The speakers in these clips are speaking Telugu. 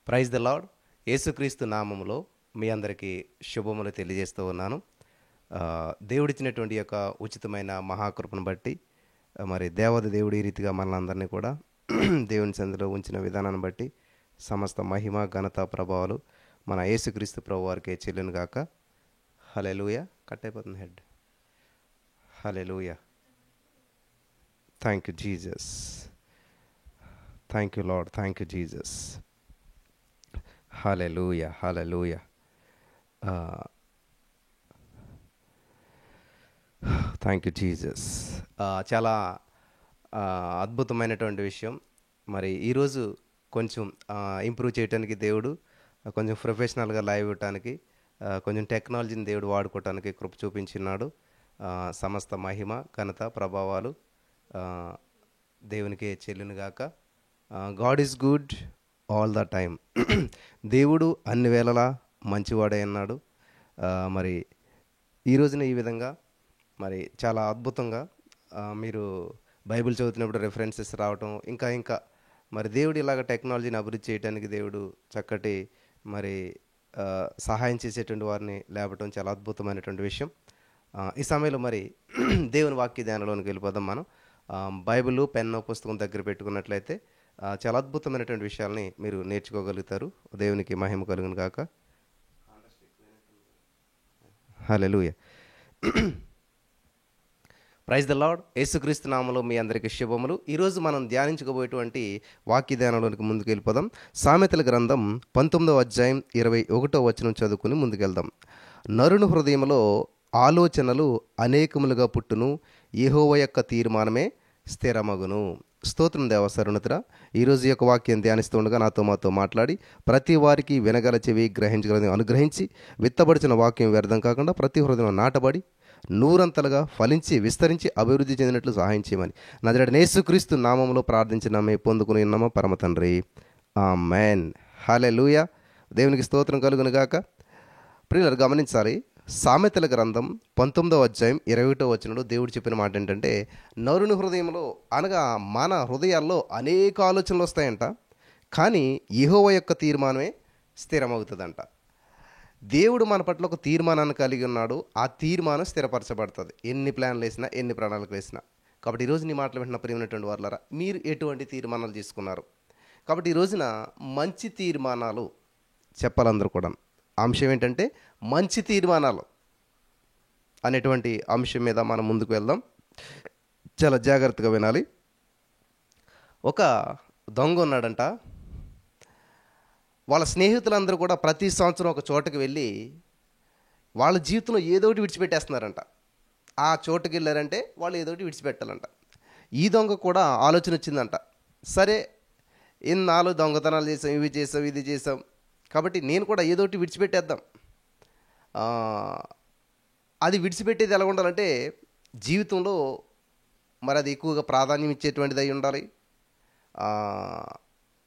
Praise the Lord. యేసుక్రీస్తు నామములో మీ అందరికీ శుభములు తెలియజేస్తూ ఉన్నాను. దేవుడిచ్చినటువంటి యొక్క ఉచితమైన మహాకృపను బట్టి మరి దేవాది దేవుడు ఈ రీతిగా మనలందరినీ కూడా దేవుని సంధిలో ఉంచిన విధానాన్ని బట్టి సమస్త మహిమ ఘనత ప్రభావాలు మన యేసుక్రీస్తు ప్రభు వారికే చెల్లును గాక. హల్లెలూయా. కట్ అయిపోతుంది head. Hallelujah. Thank you Jesus. Thank you lord. Thank you Jesus. Hallelujah. Hallelujah. Thank you Jesus. చాలా అద్భుతమైనటువంటి విషయం. మరి ఈరోజు కొంచెం ఇంప్రూవ్ చేయడానికి దేవుడు కొంచెం ప్రొఫెషనల్గా లైవ్ ఇవ్వటానికి కొంచెం టెక్నాలజీని దేవుడు వాడుకోవటానికి కృప చూపించినాడు. సమస్త మహిమ ఘనత ప్రభావాలు దేవునికే చెల్లునుగాక. God is good all the time. దేవుడు అన్ని వేళలా మంచివాడే అన్నాడు. మరి ఈ రోజున ఈ విధంగా మరి చాలా అద్భుతంగా మీరు బైబిల్ చదువుతున్నప్పుడు రెఫరెన్సెస్ రావటం ఇంకా మరి దేవుడు ఇలాగ టెక్నాలజీని అభివృద్ధి చేయడానికి దేవుడు చక్కటి మరి సహాయం చేసేటువంటి వారిని లేపటం చాలా అద్భుతమైనటువంటి విషయం. ఈ సమయంలో మరి దేవుని వాక్య ధ్యానంలోనికి వెళ్ళిపోదాం. మనం బైబిల్ పెన్ పుస్తకం దగ్గర పెట్టుకున్నట్లయితే చాలా అద్భుతమైనటువంటి విషయాల్ని మీరు నేర్చుకోగలుగుతారు. దేవునికి మహిమ కలుగును గాక. హల్లెలూయా. Praise the Lord. యేసుక్రీస్తు నామములో మీ అందరికీ శుభములు. ఈరోజు మనం ధ్యానించుకోబోయేటువంటి వాక్య ధ్యానంలోనికి ముందుకు వెళ్ళిపోదాం. సామెతల గ్రంథం 19వ అధ్యాయం 21వ వచనం చదువుకుని ముందుకెళ్దాం. నరుని హృదయంలో ఆలోచనలు అనేకములుగా పుట్టును, యెహోవా యొక్క తీర్మానమే స్థిరమగును. స్తోత్రం దేవ సరుణతురా. ఈరోజు యొక్క వాక్యం ధ్యానిస్తుండగా మాతో మాట్లాడి ప్రతి వారికి వినగల చెవి గ్రహించగలని అనుగ్రహించి విత్తబడిచిన వాక్యం వ్యర్థం కాకుండా ప్రతి హృదయంలో నాటబడి నూరంతలుగా ఫలించి విస్తరించి అభివృద్ధి చెందినట్లు సహాయం చేయమని నజరేయుడైన యేసుక్రీస్తు నామములో ప్రార్థించినామే, పొందుకుని ఉన్నామా పరమ తండ్రి. ఆమేన్. హల్లెలూయా. దేవునికి స్తోత్రం కలుగును గాక. ప్రియులారా, గమనించాలి. సామెతల గ్రంథం 19వ అధ్యాయం 21వ వచనంలో దేవుడు చెప్పిన మాట ఏంటంటే, నరుని హృదయంలో అనగా మన హృదయాల్లో అనేక ఆలోచనలు వస్తాయంట, కానీ యెహోవా యొక్క తీర్మానమే స్థిరమవుతుందంట. దేవుడు మన పట్ల ఒక తీర్మానాన్ని కలిగి ఉన్నాడు. ఆ తీర్మానం స్థిరపరచబడుతుంది, ఎన్ని ప్లాన్లు వేసినా ఎన్ని ప్రణాళికలు వేసినా. కాబట్టి ఈరోజు నీ మాటలు వింటున్న ప్రియమైనటువంటి వారులారా, మీరు ఎటువంటి తీర్మానాలు తీసుకున్నారు? కాబట్టి ఈ రోజున మంచి తీర్మానాలు చెప్పాలందరూ కూడా. అంశం ఏంటంటే మంచి తీర్మానాలు అనేటువంటి అంశం మీద మనం ముందుకు వెళ్దాం. చాలా జాగ్రత్తగా వినాలి. ఒక దొంగ ఉన్నాడంట. వాళ్ళ స్నేహితులందరూ కూడా ప్రతి సంవత్సరం ఒక చోటుకి వెళ్ళి వాళ్ళ జీవితంలో ఏదో ఒకటి విడిచిపెట్టేస్తున్నారంట. ఆ చోటుకి వెళ్ళారంటే వాళ్ళు ఏదో ఒకటి విడిచిపెట్టాలంట. ఈ దొంగ కూడా ఆలోచన వచ్చిందంట, సరే ఇన్నాళ్ళు దొంగతనాలు చేసాం, ఇవి చేసాం, ఇది చేసాం, కాబట్టి నేను కూడా ఏదో ఒకటి విడిచిపెట్టేద్దాం. అది విడిచిపెట్టేది ఎలా ఉండాలంటే జీవితంలో మరి అది ఎక్కువగా ప్రాధాన్యం ఇచ్చేటువంటిది అయి ఉండాలి.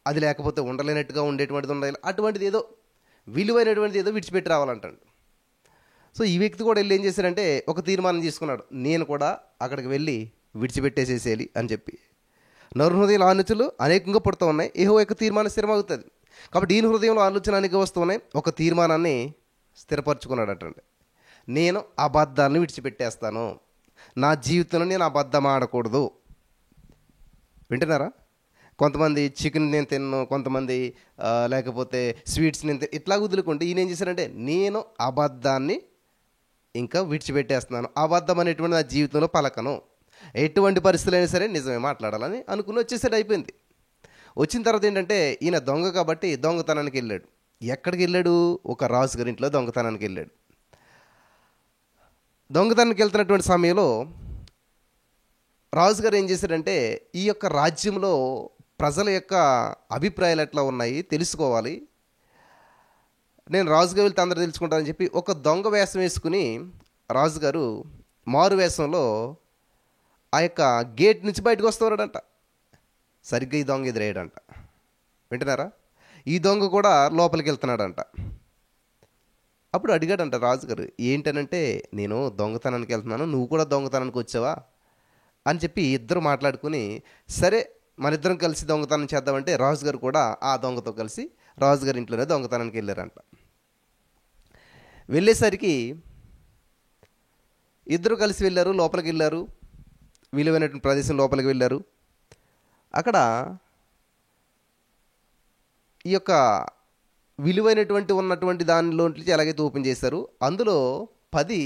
అది లేకపోతే ఉండలేనట్టుగా ఉండేటువంటిది ఉండాలి. అటువంటిది ఏదో విలువైనటువంటిది ఏదో విడిచిపెట్టి రావాలంటాడు. సో ఈ వ్యక్తి కూడా వెళ్ళి ఏం చేశారంటే ఒక తీర్మానం తీసుకున్నాడు, నేను కూడా అక్కడికి వెళ్ళి విడిచిపెట్టేసేసేయాలి అని చెప్పి. నరు హృదయాల ఆలోచనలు అనేకంగా పుడుతూ ఉన్నాయి, యెహోవా యొక్క తీర్మానం స్థిరమవుతుంది. కాబట్టి ఈయన హృదయంలో ఆలోచన అనేక వస్తున్నాయి. ఒక తీర్మానాన్ని స్థిరపరచుకున్నాడు అటండి, నేను అబద్ధాలను విడిచిపెట్టేస్తాను, నా జీవితంలో నేను అబద్ధం ఆడకూడదు. వింటున్నారా? కొంతమంది చికెన్ నేను తిన్ను, కొంతమంది లేకపోతే స్వీట్స్ నేను ఇట్లా వదులుకుంటే ఈయన ఏం చేశారంటే నేను అబద్ధాన్ని ఇంకా విడిచిపెట్టేస్తున్నాను, అబద్ధం అనేటువంటి నా జీవితంలో పలకను, ఎటువంటి పరిస్థితులు అయినా సరే నిజమే మాట్లాడాలని అనుకుని వచ్చేసాడు. అయిపోయింది. వచ్చిన తర్వాత ఏంటంటే ఈయన దొంగ కాబట్టి దొంగతనానికి వెళ్ళాడు. ఎక్కడికి వెళ్ళాడు? ఒక రాజు గారి ఇంట్లో దొంగతనానికి వెళ్ళాడు. దొంగతనానికి వెళ్తున్నటువంటి సమయంలో రాజుగారు ఏం చేశాడంటే ఈ యొక్క రాజ్యంలో ప్రజల యొక్క అభిప్రాయాలు ఎట్లా ఉన్నాయి తెలుసుకోవాలి, నేను రాజుగారు వెళ్తే అందరూ తెలుసుకుంటానని చెప్పి ఒక దొంగ వేషం వేసుకుని రాజుగారు మారు వేషంలో ఆ యొక్క గేట్ నుంచి బయటకు వస్తున్నాడంట. సరిగ్గా ఈ దొంగ ఎదురయ్యాడంట. వింటున్నారా? ఈ దొంగ కూడా లోపలికి వెళ్తున్నాడంట. అప్పుడు అడిగాడంట రాజుగారు, ఏంటనంటే నేను దొంగతనానికి వెళ్తున్నాను, నువ్వు కూడా దొంగతనానికి వచ్చావా అని చెప్పి ఇద్దరు మాట్లాడుకుని, సరే మన ఇద్దరం కలిసి దొంగతనం చేద్దామంటే రాజుగారు కూడా ఆ దొంగతో కలిసి రాజుగారి ఇంట్లోనే దొంగతనానికి వెళ్ళారంట. వెళ్ళేసరికి ఇద్దరు కలిసి వెళ్ళారు, లోపలికి వెళ్ళారు, విలువైనటువంటి ప్రదేశం లోపలికి వెళ్ళారు. అక్కడ ఈ యొక్క విలువైనటువంటి ఉన్నటువంటి దానిలోంచి ఎలాగైతే ఓపెన్ చేశారు, అందులో 10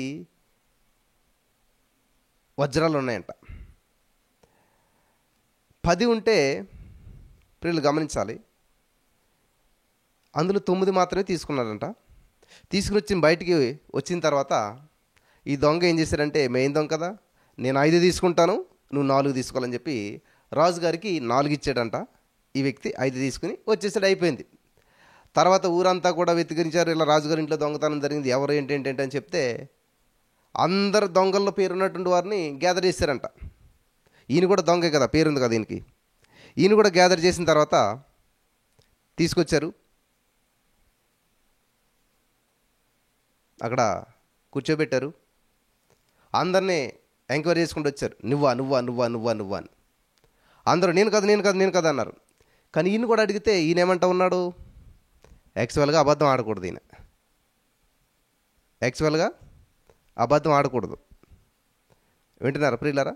వజ్రాలు ఉన్నాయంట. 10 ఉంటే ప్రియులు గమనించాలి, అందులో 9 మాత్రమే తీసుకున్నారంట. తీసుకుని వచ్చి బయటికి వచ్చిన తర్వాత ఈ దొంగ ఏం చేశారంటే, మెయిన్ దొంగ కదా, నేను 5 తీసుకుంటాను, నువ్వు 4 తీసుకోవాలని చెప్పి రాజుగారికి 4 ఇచ్చాడంట. ఈ వ్యక్తి 5 తీసుకుని వచ్చేసాడు, అయిపోయింది. తర్వాత ఊరంతా కూడా వెతికించారు, ఇలా రాజుగారి ఇంట్లో దొంగతనం జరిగింది, ఎవరు ఏంటి అని చెప్తే అందరు దొంగల్లో పేరున్నటువంటి వారిని గ్యాదర్ చేశారంట. ఈయన కూడా దొంగే కదా, పేరుంది కదా ఈయనకి. ఈయన కూడా గ్యాదర్ చేసిన తర్వాత తీసుకొచ్చారు, అక్కడ కూర్చోబెట్టారు, అందరినీ ఎంక్వైరీ చేసుకుంటూ వచ్చారు. నువ్వా నువ్వా నువ్వా నువ్వా నువ్వా అని అందరూ నేను కదా నేను కదా నేను కదా అన్నారు. కానీ ఈయన కూడా అడిగితే ఈయన ఏమంటా ఉన్నాడు, యాక్చువల్గా అబద్ధం ఆడకూడదు, ఈయన యాక్చువల్గా అబద్ధం ఆడకూడదు. వింటున్నారా ప్రియులారా?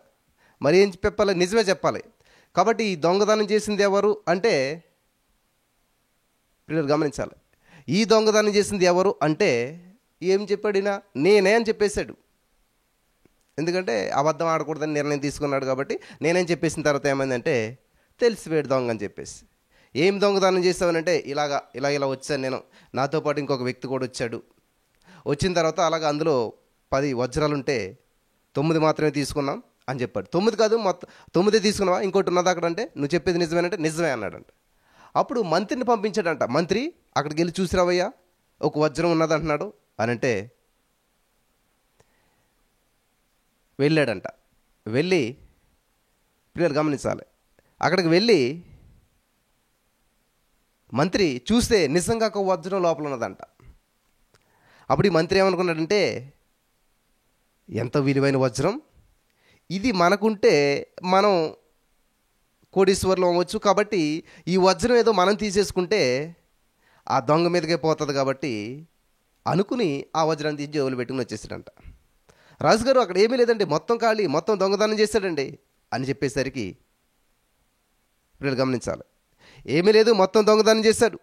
మరి ఏం చెప్పాలి, నిజమే చెప్పాలి. కాబట్టి ఈ దొంగతనం చేసింది ఎవరు అంటే, ప్రియులు గమనించాలి, ఈ దొంగతనం చేసింది ఎవరు అంటే ఏం చెప్పాడు ఈయన, నేనే అని చెప్పేశాడు. ఎందుకంటే అబద్ధం ఆడకూడదని నిర్ణయం తీసుకున్నాడు కాబట్టి నేనేం చెప్పేసిన తర్వాత ఏమైందంటే, తెలిసిపోయాడు దొంగ అని చెప్పేసి. ఏం దొంగతనం చేస్తావనంటే, ఇలా వచ్చాను నేను, నాతో పాటు ఇంకొక వ్యక్తి కూడా వచ్చాడు. వచ్చిన తర్వాత అలాగ అందులో 10 వజ్రాలు ఉంటే 9 మాత్రమే తీసుకున్నాం అని చెప్పాడు. 9 కాదు, మొత్తం 9 తీసుకున్నావా, ఇంకోటి ఉన్నది అక్కడ అంటే, నువ్వు చెప్పేది నిజమేనంటే నిజమే అన్నాడంట. అప్పుడు మంత్రిని పంపించాడంట, మంత్రి అక్కడికి వెళ్ళి చూసిరావయ్యా, ఒక వజ్రం ఉన్నది అంటున్నాడు అని అంటే వెళ్ళాడంట. వెళ్ళి పిల్లలు గమనించాలి, అక్కడికి వెళ్ళి మంత్రి చూస్తే నిజంగా ఒక వజ్రం లోపల ఉన్నదంట. అప్పుడు ఈ మంత్రి ఏమనుకున్నాడంటే, ఎంత విలువైన వజ్రం ఇది, మనకుంటే మనం కోటీశ్వర్లు అవ్వచ్చు, కాబట్టి ఈ వజ్రం ఏదో మనం తీసేసుకుంటే ఆ దొంగ మీదకే పోతుంది కాబట్టి అనుకుని ఆ వజ్రాన్ని తీసి జేబులు పెట్టుకుని వచ్చేసాడంట. రాజుగారు అక్కడ ఏమీ లేదండి, మొత్తం ఖాళీ, మొత్తం దొంగతనం చేశాడండి అని చెప్పేసరికి వీళ్ళు గమనించాలి, ఏమీ లేదు, మొత్తం దొంగతనం చేశాడు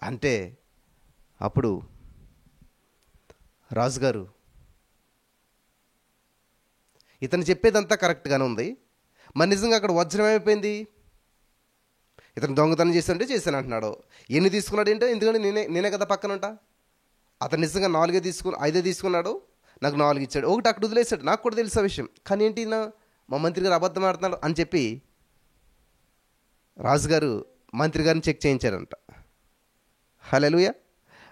అంటే అప్పుడు రాజుగారు, ఇతను చెప్పేదంతా కరెక్ట్గానే ఉంది, మరి నిజంగా అక్కడ వజ్రం ఏమైపోయింది, ఇతను దొంగతనం చేశాడంటే చేశాను అంటున్నాడు, ఎన్ని తీసుకున్నాడు ఏంటో, ఎందుకంటే నేనే కదా పక్కన ఉంటా. అతను నిజంగా 5 తీసుకున్నాడు, నాకు 4 ఇచ్చాడు, ఒకటి అక్కడ వదిలేశాడు, నాకు కూడా తెలుసు ఆ విషయం. కానీ ఏంటి మా మంత్రి గారు అబద్ధం ఆడుతున్నాడు అని చెప్పి రాజుగారు మంత్రి గారిని చెక్ చేయించారంట. హల్లెలూయా.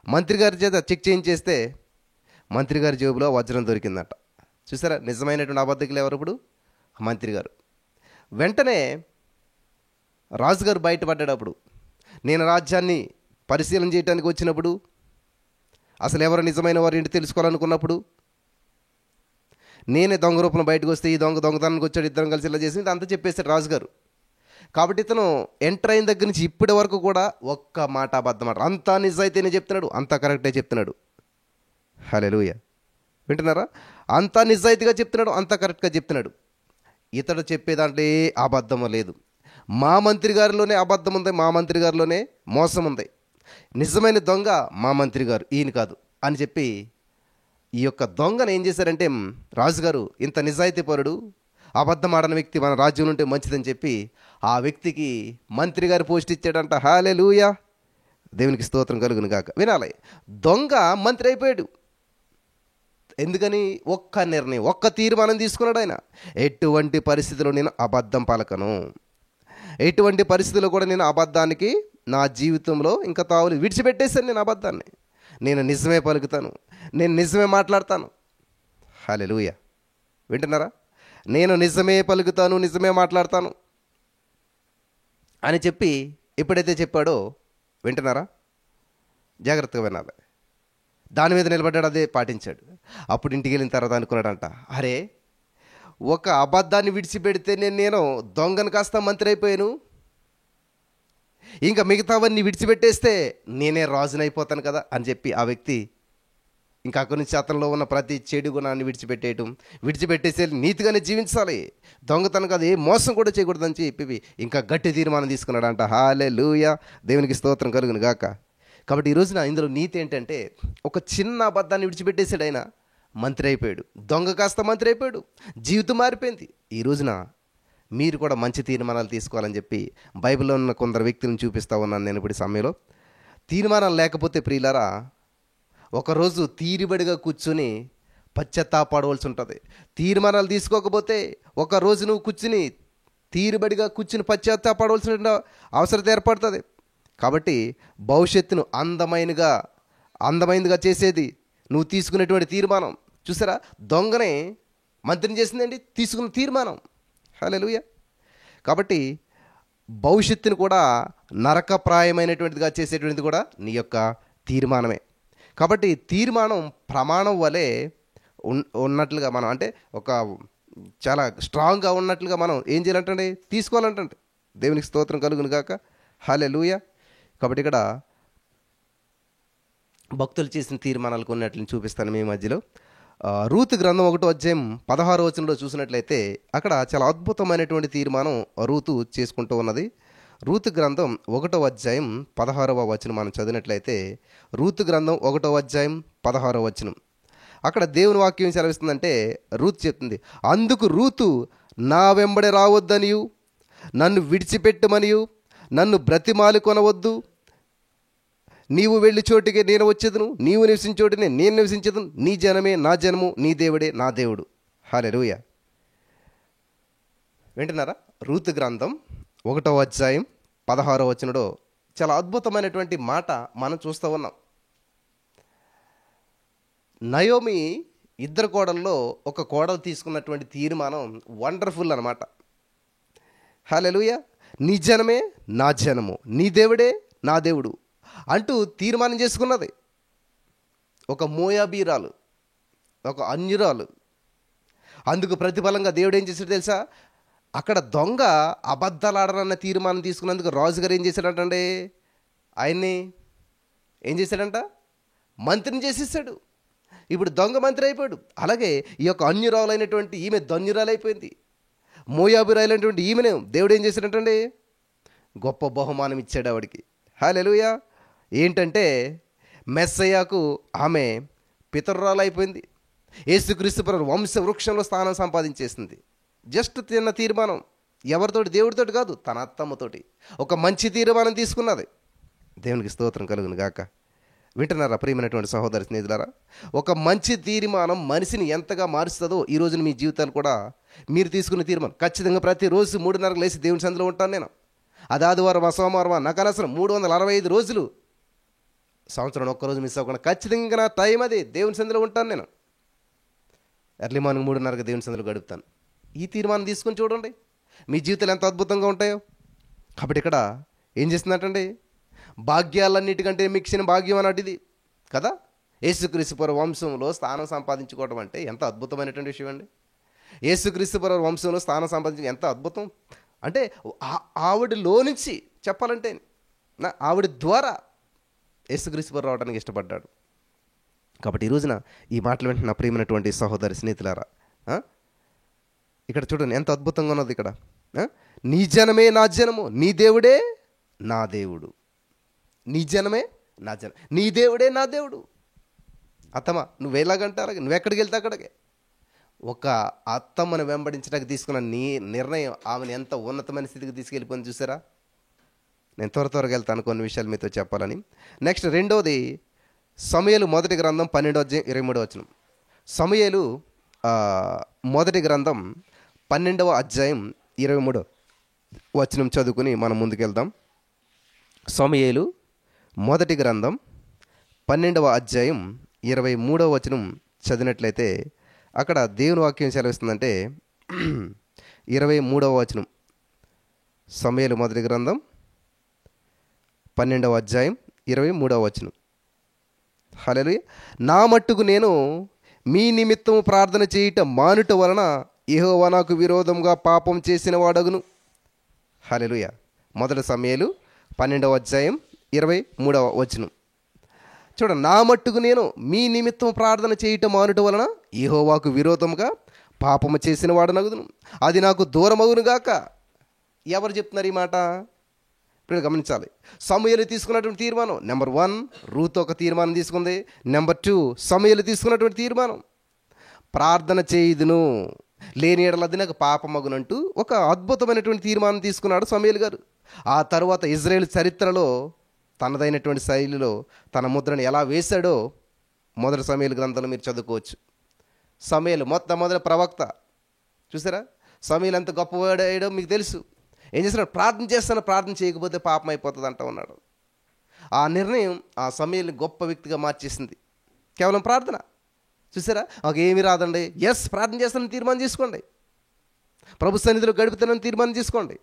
మంత్రి గారి చేత చెక్ చేయించేస్తే మంత్రి గారి జేబులో వజ్రం దొరికిందట. చూసారా, నిజమైనటువంటి అబద్ధకులు ఎవరు ఇప్పుడు, మంత్రి గారు. వెంటనే రాజుగారు బయటపడ్డాడు. నేను రాజ్యాన్ని పరిశీలన చేయడానికి వచ్చినప్పుడు, అసలు ఎవరు నిజమైన వారు ఏంటి తెలుసుకోవాలనుకున్నప్పుడు, నేనే దొంగ రూపంలో బయటకు వస్తే ఈ దొంగతనానికి వచ్చాడు, ఇద్దరం కలిసి ఇలా చేసి అంతా చెప్పేశాడు రాజుగారు. కాబట్టి ఇతను ఎంటర్ అయిన దగ్గర నుంచి ఇప్పటి వరకు కూడా ఒక్క మాట అబద్ధం మాట, అంతా నిజాయితీనే చెప్తున్నాడు, అంతా కరెక్టే చెప్తున్నాడు. హల్లెలూయా. వింటున్నారా? అంతా నిజాయితీగా చెప్తున్నాడు, అంతా కరెక్ట్గా చెప్తున్నాడు. ఇతడు చెప్పే దాంట్లో ఏ అబద్ధము లేదు. మా మంత్రి గారిలోనే అబద్ధం ఉంది, మా మంత్రి గారిలోనే మోసం ఉంది, నిజమైన దొంగ మా మంత్రి గారు, ఈయన కాదు అని చెప్పి ఈ యొక్క దొంగను ఏం చేశారంటే, రాజుగారు ఇంత నిజాయితీ పరుడు, అబద్ధం ఆడని వ్యక్తి మన రాజ్యంలో ఉంటే మంచిదని చెప్పి ఆ వ్యక్తికి మంత్రి గారు పోస్ట్ ఇచ్చాడంట. హల్లెలూయా. దేవునికి స్తోత్రం కలుగును గాక. వినాలి, దొంగ మంత్రి అయిపోయాడు. ఎందుకని? ఒక్క నిర్ణయం, ఒక్క తీర్మానం తీసుకున్నాడు ఆయన. ఎటువంటి పరిస్థితిలో నేను అబద్ధం పలకను, ఎటువంటి పరిస్థితుల్లో కూడా నేను అబద్ధానికి నా జీవితంలో ఇంకా తావులు విడిచిపెట్టేశాను. నేను అబద్ధాన్ని, నేను నిజమే పలుకుతాను, నేను నిజమే మాట్లాడతాను. హల్లెలూయా. వింటున్నారా? నేను నిజమే పలుకుతాను, నిజమే మాట్లాడతాను అని చెప్పి ఎప్పుడైతే చెప్పాడో, వింటున్నారా, జాగ్రత్తగా వినాలి, దాని మీద నిలబడ్డాడు, అదే పాటించాడు. అప్పుడు ఇంటికి వెళ్ళిన తర్వాత అనుకున్నాడంట, అరే ఒక అబద్ధాన్ని విడిచిపెడితే నేను దొంగను కాస్త మంత్రి అయిపోయాను, ఇంకా మిగతావన్నీ విడిచిపెట్టేస్తే నేనే రాజునైపోతాను కదా అని చెప్పి ఆ వ్యక్తి ఇంకా అక్కడి నుంచి అతనిలో ఉన్న ప్రతి చెడు గుణాన్ని విడిచిపెట్టేసి నీతిగానే జీవించాలి, దొంగతనం కాదు, ఏ మోసం కూడా చేయకూడదని చెప్పి ఇంకా గట్టి తీర్మానం తీసుకున్నాడంట. హల్లెలూయా, దేవునికి స్తోత్రం కలుగును గాక. కాబట్టి ఈ రోజున ఇందులో నీతి ఏంటంటే, ఒక చిన్న అబద్ధాన్ని విడిచిపెట్టేసాడు, ఆయన మంత్రి అయిపోయాడు, దొంగ కాస్త మంత్రి అయిపోయాడు, జీవితం మారిపోయింది. ఈ రోజున మీరు కూడా మంచి తీర్మానాలు తీసుకోవాలని చెప్పి బైబిల్లో ఉన్న కొందరు వ్యక్తులను చూపిస్తూ ఉన్నాను నేను ఇప్పుడు సమయంలో. తీర్మానాలు లేకపోతే ప్రియులారా, ఒకరోజు తీరిబడిగా కూర్చుని పశ్చాత్తాపడవలసి ఉంటుంది. తీర్మానాలు తీసుకోకపోతే ఒక రోజు నువ్వు కూర్చుని తీరిబడిగా కూర్చుని పశ్చాత్తాపడవలసిన అవసరం ఏర్పడుతుంది. కాబట్టి భవిష్యత్తును అందమైనదిగా చేసేది నువ్వు తీసుకునేటువంటి తీర్మానం. చూసారా, దొంగనే మంత్రిని చేసిందండి తీసుకున్న తీర్మానం. హల్లెలూయా. కాబట్టి భవిష్యత్తును కూడా నరకప్రాయమైనటువంటిదిగా చేసేటువంటిది కూడా నీ యొక్క తీర్మానమే. కాబట్టి తీర్మానం ప్రమాణం వలె ఉన్నట్లుగా మనం, అంటే ఒక చాలా స్ట్రాంగ్గా ఉన్నట్లుగా మనం ఏం చేయాలంటే తీసుకోవాలంటే. దేవునికి స్తోత్రం కలుగును గాక. హల్లెలూయా. కాబట్టి ఇక్కడ భక్తులు చేసిన తీర్మానాలు కొన్నట్లని చూపిస్తాను మీ మధ్యలో. రూతు గ్రంథం 1వ అధ్యాయం 16వ వచనంలో చూసినట్లయితే అక్కడ చాలా అద్భుతమైనటువంటి తీర్మానం రూతు చేసుకుంటూ ఉన్నది. రూతు గ్రంథం 1వ అధ్యాయం 16వ వచనం మనం చదివినట్లయితే, రూతు గ్రంథం 1వ అధ్యాయం 16వ వచనం అక్కడ దేవుని వాక్యం సెలవిస్తుందంటే, రూతు చెప్తుంది, అందుకు రూతు నా వెంబడి రావద్దనియు, నన్ను విడిచిపెట్టమనియు, నన్ను బ్రతిమాలి కొనవద్దు, నీవు వెళ్ళి చోటికి నేను వచ్చేదను, నీవు నివసించే చోటినే నేను నివసించేదను, నీ జనమే నా జనము, నీ దేవుడే నా దేవుడు. హల్లెలూయా. వింటున్నారా? రూతు గ్రంథం 1వ అధ్యాయం 16వ వచనంలో చాలా అద్భుతమైనటువంటి మాట మనం చూస్తూ ఉన్నాం. నయోమి ఇద్దరు కోడల్లో ఒక కోడలు తీసుకున్నటువంటి తీర్మానం వండర్ఫుల్ అన్నమాట. హల్లెలూయా. నీ జనమే నా జనము, నీ దేవుడే నా దేవుడు అంటూ తీర్మానం చేసుకున్నది. ఒక మోయాబీరాలు, ఒక అన్యురాలు. అందుకు ప్రతిఫలంగా దేవుడు ఏం చేశాడు తెలుసా? అక్కడ దొంగ అబద్ధాలు ఆడరన్న తీర్మానం తీసుకున్నందుకు రాజుగారు ఏం చేశాడంటే, ఆయన్ని ఏం చేశాడంట? మంత్రిని చేసేసాడు. ఇప్పుడు దొంగ మంత్రి అయిపోయాడు. అలాగే ఈ యొక్క అన్యురాలైనటువంటి ఈమె ధన్యురాలైపోయింది. మోయాబీరాలైనటువంటి ఈమెను దేవుడు ఏం చేశాడంటే గొప్ప బహుమానం ఇచ్చాడు ఆవిడికి. హల్లెలూయా. ఏంటంటే మెస్సయ్యకు ఆమె పితరురాలైపోయింది. యేసుక్రీస్తు ప్రభువు వంశ వృక్షంలో స్థానం సంపాదించేసింది. జస్ట్ చిన్న తీర్మానం, ఎవరితోటి? దేవుడితోటి కాదు, తన అత్తమ్మతోటి ఒక మంచి తీర్మానం తీసుకున్నది. దేవునికి స్తోత్రం కలుగును గాక. వింటున్నారా ప్రియమైనటువంటి సహోదర స్నేహితులారా? ఒక మంచి తీర్మానం మనిషిని ఎంతగా మారుస్తుందో ఈ రోజున మీ జీవితాలు కూడా మీరు తీసుకున్న తీర్మానం. ఖచ్చితంగా ప్రతిరోజు 3:30 లేచి దేవుని సన్నిధిలో ఉంటాను నేను. అది ఆదివారం, సోమవారం నాకు అనవసరం. 365 రోజులు సంవత్సరం ఒక్కరోజు మిస్ అవ్వకుండా ఖచ్చితంగా నా టైం అది దేవుని సన్నిధిలో ఉంటాను నేను. ఎర్లీ మార్నింగ్ 3:30కి దేవుని సన్నిధిలో గడుపుతాను. ఈ తీర్మానం తీసుకొని చూడండి, మీ జీవితాలు ఎంత అద్భుతంగా ఉంటాయో. కాబట్టి ఇక్కడ ఏం చేస్తుందంటే, భాగ్యాలన్నిటికంటే మిక్సిన భాగ్యం అన్నట్టుది కదా. యేసుక్రీస్తు ప్రభువు వంశంలో స్థానం సంపాదించుకోవడం అంటే ఎంత అద్భుతమైనటువంటి విషయం అండి. యేసుక్రీస్తు ప్రభువు వంశంలో స్థానం సంపాదించడం ఎంత అద్భుతం అంటే, ఆవిడలో నుంచి చెప్పాలంటే ఆవిడ ద్వారా యేసుక్రీస్తు ప్రభువు రావడానికి ఇష్టపడ్డాడు. కాబట్టి ఈ రోజున ఈ మాటలు వెంటనే నా ప్రియమైనటువంటి సహోదరి స్నేహితులారా, ఇక్కడ చూడండి ఎంత అద్భుతంగా ఉన్నది. ఇక్కడ నీ జనమే నా జనము, నీ దేవుడే నా దేవుడు. నీ జనమే నా జనం, నీ దేవుడే నా దేవుడు. అత్తమ్మ నువ్వు ఎలాగంటారా, నువ్వెక్కడికి వెళ్తే అక్కడికే. ఒక అత్తమ్మను వెంబడించడానికి తీసుకున్న నీ నిర్ణయం ఆమెను ఎంత ఉన్నతమైన స్థితికి తీసుకెళ్ళిపోయింది చూసారా. నేను త్వరగా వెళ్తాను కొన్ని విషయాలు మీతో చెప్పాలని. నెక్స్ట్ రెండవది సమూయేలు మొదటి గ్రంథం 12వ అధ్యాయం 23వ వచనం. సమూయేలు మొదటి గ్రంథం 12వ అధ్యాయం 23వ వచనం చదువుకుని మనం ముందుకెళ్దాం. సమూయేలు మొదటి గ్రంథం 12వ అధ్యాయం 23వ వచనం చదివినట్లయితే అక్కడ దేవుని వాక్యం సెలవిస్తుందంటే 23వ వచనం. సమూయేలు మొదటి గ్రంథం 12వ అధ్యాయం 23వ వచనం. హల్లెలూయా. నా మట్టుకు నేను మీ నిమిత్తము ప్రార్థన చేయటం మానుట వలన యెహోవా నాకు విరోధంగా పాపం చేసిన వాడగును. హల్లెలూయా. మొదటి సమూయేలు 12:23 చూడండి, నా మట్టుకు నేను మీ నిమిత్తం ప్రార్థన చేయటం మానుట వలన యెహోవాకు విరోధముగా పాపము చేసిన వాడనగుదును, అది నాకు దూరమగునుగాక. ఎవరు చెప్తున్నారు ఈ మాట? ఇప్పుడు గమనించాలి. సమూయేలు తీసుకున్నటువంటి తీర్మానం నెంబర్ 1, రూతు ఒక తీర్మానం తీసుకుంది. నెంబర్ 2, సమూయేలు తీసుకున్నటువంటి తీర్మానం ప్రార్థన చేయుదును, లేని ఎడల అది నాకు పాపమగునంటూ ఒక అద్భుతమైనటువంటి తీర్మానం తీసుకున్నాడు సమూయేలు గారు. ఆ తర్వాత ఇజ్రాయేల్ చరిత్రలో తనదైనటువంటి శైలిలో తన ముద్రను ఎలా వేశాడో మొదటి సమూయేలు గ్రంథంలో మీరు చదువుకోవచ్చు. సమూయేలు మొట్టమొదటి ప్రవక్త. చూసారా సమూయేలు ఎంత గొప్పవాడో మీకు తెలుసు. ఏం చేస్తున్నాడు? ప్రార్థన చేయకపోతే పాపం అయిపోతుంది అంటూ ఉన్నాడు. ఆ నిర్ణయం ఆ సమూయేలుని గొప్ప వ్యక్తిగా మార్చేసింది. కేవలం ప్రార్థన. చూసారా, మాకు ఏమీ రాదండి, ఎస్ ప్రార్థన చేస్తానని తీర్మానం తీసుకోండి, ప్రభు సన్నిధిలో గడుపుతానని తీర్మానం తీసుకోండి.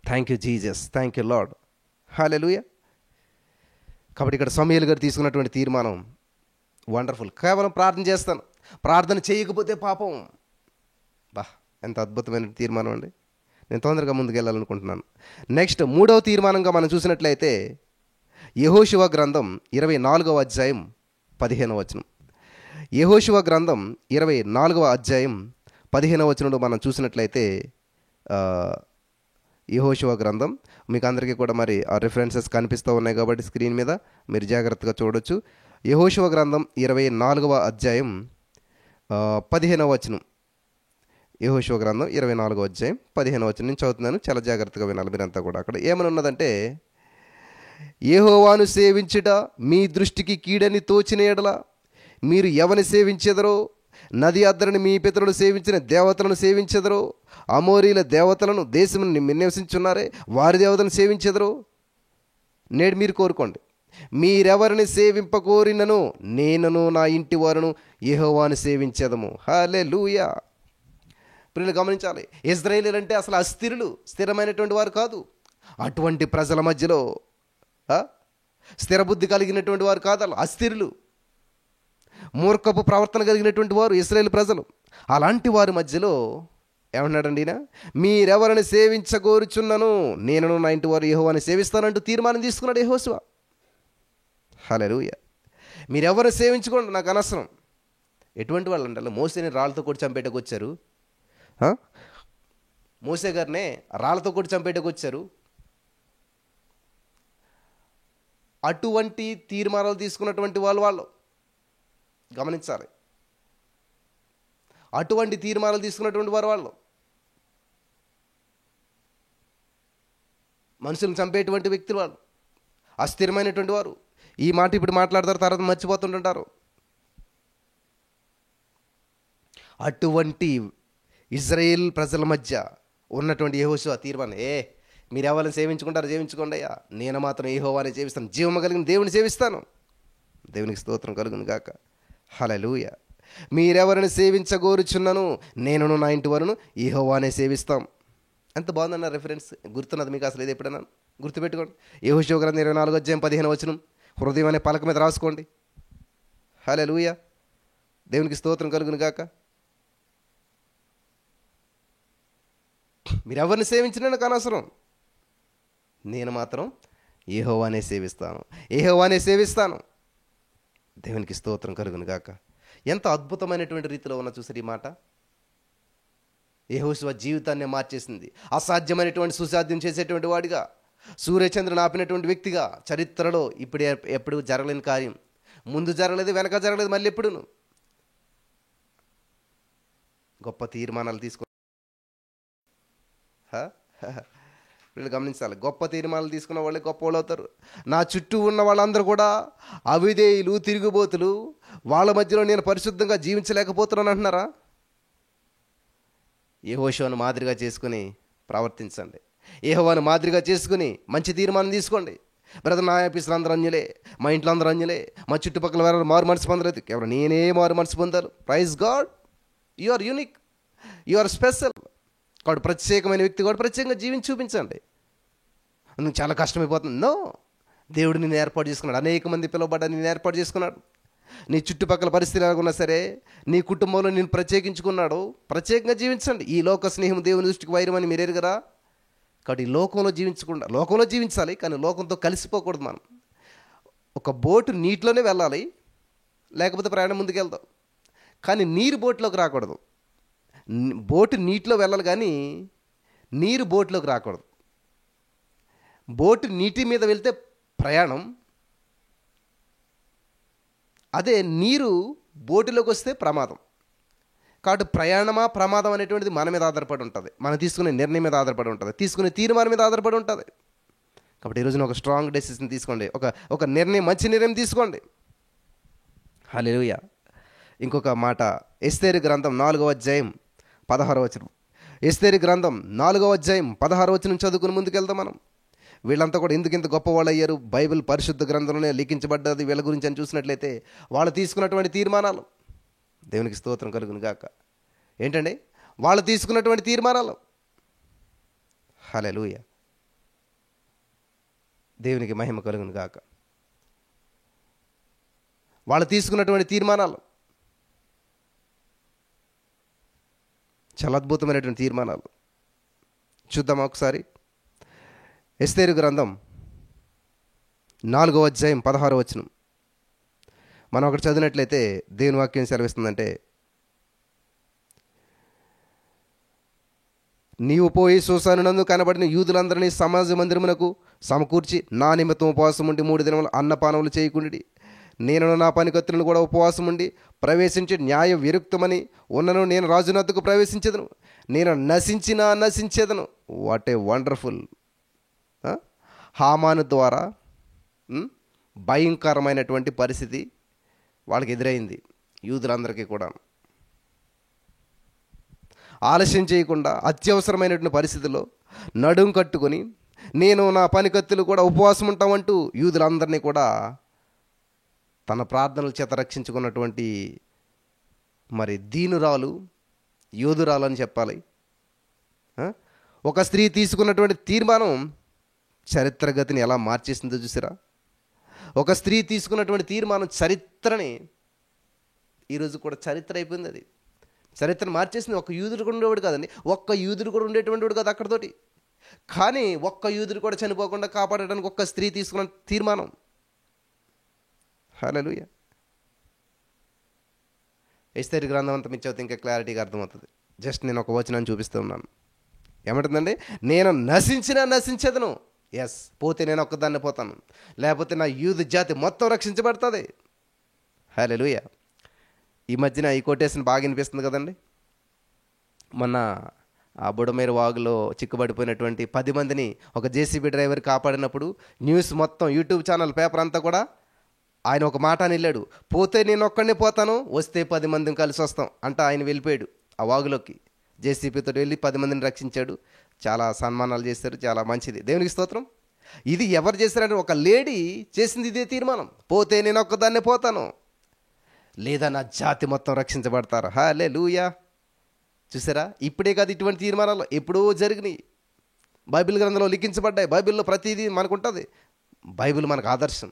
Thank you Jesus, thank you Lord, హల్లెలూయా. కాబట్టి ఇక్కడ సమూయేలు గారు తీసుకున్నటువంటి తీర్మానం వండర్ఫుల్. కేవలం ప్రార్థన చేస్తాను, ప్రార్థన చేయకపోతే పాపం. ఎంత అద్భుతమైన తీర్మానం అండి. నేను తొందరగా ముందుకు వెళ్ళాలనుకుంటున్నాను. నెక్స్ట్ 3వ తీర్మానంగా మనం చూసినట్లయితే యెహోషువ గ్రంథం 24:15 యెహోషువ గ్రంథం 24:15 మనం చూసినట్లయితే యెహోషువ గ్రంథం మీకు అందరికీ కూడా మరి ఆ రిఫరెన్సెస్ కనిపిస్తూ ఉన్నాయి కాబట్టి స్క్రీన్ మీద మీరు జాగ్రత్తగా చూడొచ్చు. యెహోషువ గ్రంథం 24:15 యెహోషువ గ్రంథం 24:15 నేను చదువుతున్నాను, చాలా జాగ్రత్తగా వినాలి మీరంతా కూడా. అక్కడ ఏమని ఉన్నదంటే, యెహోవాను సేవించుట మీ దృష్టికి కీడని తోచిన ఎడల మీరు ఎవరిని సేవించెదరో, నది అద్దరిని మీ పితరులు సేవించిన దేవతలను సేవించెదరో, అమోరీల దేవతలను దేశమును నివసించున్నారే వారి దేవతలను సేవించెదరో, నేడు మీరు కోరుకోండి. మీరెవరిని సేవింపకోరినను నేనును నా ఇంటి వారును యెహోవాను సేవించెదము. హల్లెలూయా. ప్రియులు గమనించాలి, ఇశ్రాయేలీయులు అంటే అసలు అస్థిరులు, స్థిరమైనటువంటి వారు కాదు. అటువంటి ప్రజల మధ్యలో స్థిర బుద్ధి కలిగినటువంటి వారు కాదు, అలా అస్థిరులు, మూర్ఖపు ప్రవర్తన కలిగినటువంటి వారు ఇశ్రాయేలు ప్రజలు. అలాంటి వారి మధ్యలో ఏమన్నాడండి ఈయన? మీరెవరిని సేవించగోరుచున్నను నేనును నా ఇంటి వారు యెహోవాని సేవిస్తానంటూ తీర్మానం తీసుకున్నాడు యెహోషువ. హల్లెలూయా. మీరెవరిని సేవించుకోండి, నాకు అనవసరం. ఎటువంటి వాళ్ళు అంటే మోసేని రాళ్ళతో కొట్టి చంపేటకు వచ్చారు. మోసే గారినే రాళ్ళతో కొట్టి చంపేటకు వచ్చారు. అటువంటి తీర్మానాలు తీసుకున్నటువంటి వాళ్ళు గమనించాలి. అటువంటి తీర్మానాలు తీసుకున్నటువంటి వాళ్ళు మనుషులను చంపేటువంటి వ్యక్తులు, వాళ్ళు అస్థిరమైనటువంటి వారు. ఈ మాట ఇప్పుడు మాట్లాడతారు, తర్వాత మర్చిపోతుంటుంటారు. అటువంటి ఇజ్రాయేల్ ప్రజల మధ్య ఉన్నటువంటి యెహోషువ తీర్మానం, మీరు ఎవరిని సేవించుకుంటారో సేవించుకోండి అయ్యా, నేను మాత్రం యెహోవాని సేవిస్తాను, జీవము కలిగిన దేవుని సేవిస్తాను. దేవునికి స్తోత్రం కలుగును గాక. హల్లెలూయా. మీరెవరిని సేవించగోరుచున్నను నేనును నా ఇంటి వారును యెహోవానే సేవిస్తాం. ఎంత బాగుందన్న రిఫరెన్స్, గుర్తున్నది మీకు అసలు? ఇది ఎప్పుడన్నా గుర్తుపెట్టుకోండి. యెహోషువ గ్రంథం 24:15 హృదయం అనే పలక మీద రాసుకోండి. హల్లెలూయా. దేవునికి స్తోత్రం కలుగును గాక. మీరెవరిని సేవించినా నాకు అనవసరం, నేను మాత్రం యెహోవానే సేవిస్తాను. దేవునికి స్తోత్రం కలుగును గాక. ఎంత అద్భుతమైనటువంటి రీతిలో ఉన్న చూసారు ఈ మాట. యెహోషువ జీవితాన్ని మార్చేసింది. అసాధ్యమైనటువంటి సుసాధ్యం చేసేటువంటి వాడిగా, సూర్యచంద్రుని ఆపినటువంటి వ్యక్తిగా, చరిత్రలో ఎప్పుడు జరగలేని కార్యం, ముందు జరగలేదు, వెనక జరగలేదు, మళ్ళీ ఎప్పుడును గొప్ప తీర్మానాలు తీసుకు వీళ్ళు గమనించాలి. గొప్ప తీర్మానాలు తీసుకున్న వాళ్ళే గొప్ప వాళ్ళు అవుతారు. నా చుట్టూ ఉన్న వాళ్ళందరూ కూడా అవిధేయులు, తిరుగుబోతులు, వాళ్ళ మధ్యలో నేను పరిశుద్ధంగా జీవించలేకపోతున్నాను అంటున్నారా? యెహోషువను మాదిరిగా చేసుకుని ప్రవర్తించండి. యెహోవాను మాదిరిగా చేసుకుని మంచి తీర్మానం తీసుకోండి. బ్రదర్, నా ఆఫీసులు అందరూ అన్యులే, మా ఇంట్లో అందరూ అన్యులే, మా చుట్టుపక్కల వేరే మారు మనసు పొందలేదు, కేవలం నేనే మారు మనసు పొందాను. Praise God. You are unique, you are special. కాబట్టి ప్రత్యేకమైన వ్యక్తి కూడా ప్రత్యేకంగా జీవించి చూపించండి. నువ్వు చాలా కష్టమైపోతుంది. నో, దేవుడు నిన్ను ఏర్పాటు చేసుకున్నాడు. అనేక మంది పిలువబడ్డా నిన్ను ఏర్పాటు చేసుకున్నాడు. నీ చుట్టుపక్కల పరిస్థితి ఎలాగున్నా సరే, నీ కుటుంబంలో నేను ప్రత్యేకించుకున్నాడు, ప్రత్యేకంగా జీవించండి. ఈ లోక స్నేహం దేవుని దృష్టికి వైరం అని మీరు ఎరుగరా? కాబట్టి ఈ లోకంలో జీవించాలి, కానీ లోకంతో కలిసిపోకూడదు. మనం ఒక బోటు నీటిలోనే వెళ్ళాలి, లేకపోతే ప్రయాణం ముందుకెళ్తాం. కానీ నీరు బోట్లోకి రాకూడదు. బోటు నీటిలో వెళ్ళాలి, కానీ నీరు బోట్లోకి రాకూడదు. బోటు నీటి మీద వెళ్తే ప్రయాణం, అదే నీరు బోటులోకి వస్తే ప్రమాదం. కాబట్టి ప్రయాణమా ప్రమాదం అనేటువంటిది మన మీద ఆధారపడి ఉంటుంది, మనం తీసుకునే నిర్ణయం మీద ఆధారపడి ఉంటుంది, తీసుకునే తీర్మానం మీద ఆధారపడి ఉంటుంది. కాబట్టి ఈరోజున ఒక స్ట్రాంగ్ డెసిషన్ తీసుకోండి, ఒక నిర్ణయం, మంచి నిర్ణయం తీసుకోండి. హల్లెలూయా. ఇంకొక మాట, ఎస్తేరు గ్రంథం 4వ అధ్యాయం 16వ వచనం. ఎస్తేరు గ్రంథం 4వ అధ్యాయం 16వ వచనం చదువుకుని ముందుకెళ్తాం మనం. వీళ్ళంతా కూడా ఎందుకు ఇంత గొప్పవాళ్ళు అయ్యారు? బైబిల్ పరిశుద్ధ గ్రంథంలోనే లిఖించబడ్డది వీళ్ళ గురించి అని చూసినట్లయితే, వాళ్ళు తీసుకున్నటువంటి తీర్మానాలు, దేవునికి స్తోత్రం కలుగును గాక. ఏంటండి వాళ్ళు తీసుకున్నటువంటి తీర్మానాలు? హల్లెలూయా, దేవునికి మహిమ కలుగును గాక. వాళ్ళు తీసుకున్నటువంటి తీర్మానాలు చాలా అద్భుతమైనటువంటి తీర్మానాలు. చూద్దామా ఒకసారి? ఎస్తేరు గ్రంథం 4వ అధ్యాయం 16వ వచనం మనం ఒకటి చదివినట్లయితే దేవుని వాక్యం సెలవిస్తుందంటే, నీవు పోయి సూసానునందు కనబడిన యూదులందరినీ సమాజ మందిరమునకు సమకూర్చి నా నిమిత్తం ఉపవాసం ఉండి 3 దినములు అన్నపానములు చేయకుండి, నేను నా పనికత్తులను కూడా ఉపవాసం ఉండి ప్రవేశించి న్యాయ విరుక్తమని ఉన్నను. నేను రాజునద్దకు ప్రవేశించదను, నేను నశించేదను. What a wonderful! హామాను ద్వారా భయంకరమైనటువంటి పరిస్థితి వాళ్ళకి ఎదురైంది, యూదులందరికీ కూడా. ఆలస్యం చేయకుండా అత్యవసరమైనటువంటి పరిస్థితుల్లో నడుం కట్టుకొని, నేను నా పనికత్తులు కూడా ఉపవాసం ఉంటామంటూ యూదులందరినీ కూడా తన ప్రార్థనల చేత రక్షించుకున్నటువంటి మరి దీనురాలు, యోధురాలు అని చెప్పాలి. ఒక స్త్రీ తీసుకున్నటువంటి తీర్మానం చరిత్రగతిని ఎలా మార్చేసిందో చూసారా? ఒక స్త్రీ తీసుకున్నటువంటి తీర్మానం చరిత్రని, ఈరోజు కూడా చరిత్ర అయిపోయింది. అది చరిత్రను మార్చేసింది. ఒక్క యూదుడు కూడా ఉండేవాడు కాదండి, ఒక్క యూదుడు కూడా ఉండేటువంటి వాడు కాదు అక్కడతోటి. కానీ ఒక్క యూదుడు కూడా చనిపోకుండా కాపాడడానికి ఒక్క స్త్రీ తీసుకున్న తీర్మానం. హల్లెలూయా. ఎస్తేరు గ్రంథం అంతా మీరు చదివితే ఇంకా క్లారిటీగా అర్థమవుతుంది. జస్ట్ నేను ఒక వచనాన్ని చూపిస్తూ ఉన్నాను. ఏమంటుందండి? నేను నశించేదను. ఎస్, పోతే నేను ఒక్కదాన్ని పోతాను, లేకపోతే నా యూదు జాతి మొత్తం రక్షించబడుతుంది. హల్లెలూయా. ఈ మధ్యన ఈ కొటేషన్ బాగా వినిపిస్తుంది కదండి. మొన్న ఆ బుడమేరు వాగులో చిక్కుబడిపోయినటువంటి 10 మందిని ఒక జేసీబీ డ్రైవర్ కాపాడినప్పుడు న్యూస్ మొత్తం, యూట్యూబ్ ఛానల్, పేపర్ అంతా కూడా ఆయన ఒక మాట అని వెళ్ళాడు, పోతే నేను ఒక్కడిని పోతాను, వస్తే 10 మందిని కలిసి వస్తాం అంట. ఆయన వెళ్ళిపోయాడు ఆ వాగులోకి, జేసీబీతో వెళ్ళి 10 మందిని రక్షించాడు. చాలా సన్మానాలు చేశారు, చాలా మంచిది, దేవునికి స్తోత్రం. ఇది ఎవరు చేశారంటే ఒక లేడీ చేసింది ఇదే తీర్మానం, పోతే నేను ఒక్కదాన్నే పోతాను, లేదా నా జాతి మొత్తం రక్షించబడతారు. హల్లెలూయా. చూసారా? ఇప్పుడే కాదు, ఇటువంటి తీర్మానాలు ఎప్పుడూ జరిగినాయి, బైబిల్ గ్రంథంలో లిఖించబడ్డాయి. బైబిల్లో ప్రతిదీ మనకు ఉంటుంది, బైబిల్ మనకు ఆదర్శం.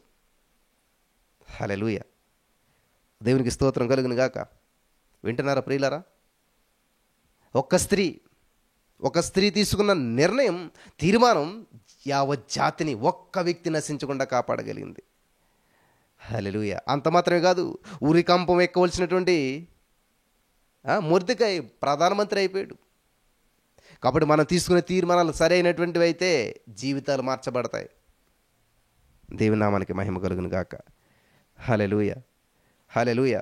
హల్లెలూయా, దేవునికి స్తోత్రం కలుగును గాక. వింటున్నారా ప్రియులారా? ఒక స్త్రీ తీసుకున్న నిర్ణయం, తీర్మానం యావత్ జాతిని, ఒక్క వ్యక్తి నశించకుండా కాపాడగలిగింది. హల్లెలూయా. అంత మాత్రమే కాదు, ఉరికంపం ఎక్కవలసినటువంటి మొర్దెకై ప్రధానమంత్రి అయిపోయాడు. కాబట్టి మనం తీసుకునే తీర్మానాలు సరైనటువంటివి అయితే జీవితాలు మార్చబడతాయి. దేవుని నామానికి మహిమ కలుగును గాక. హల్లెలూయా, హల్లెలూయా.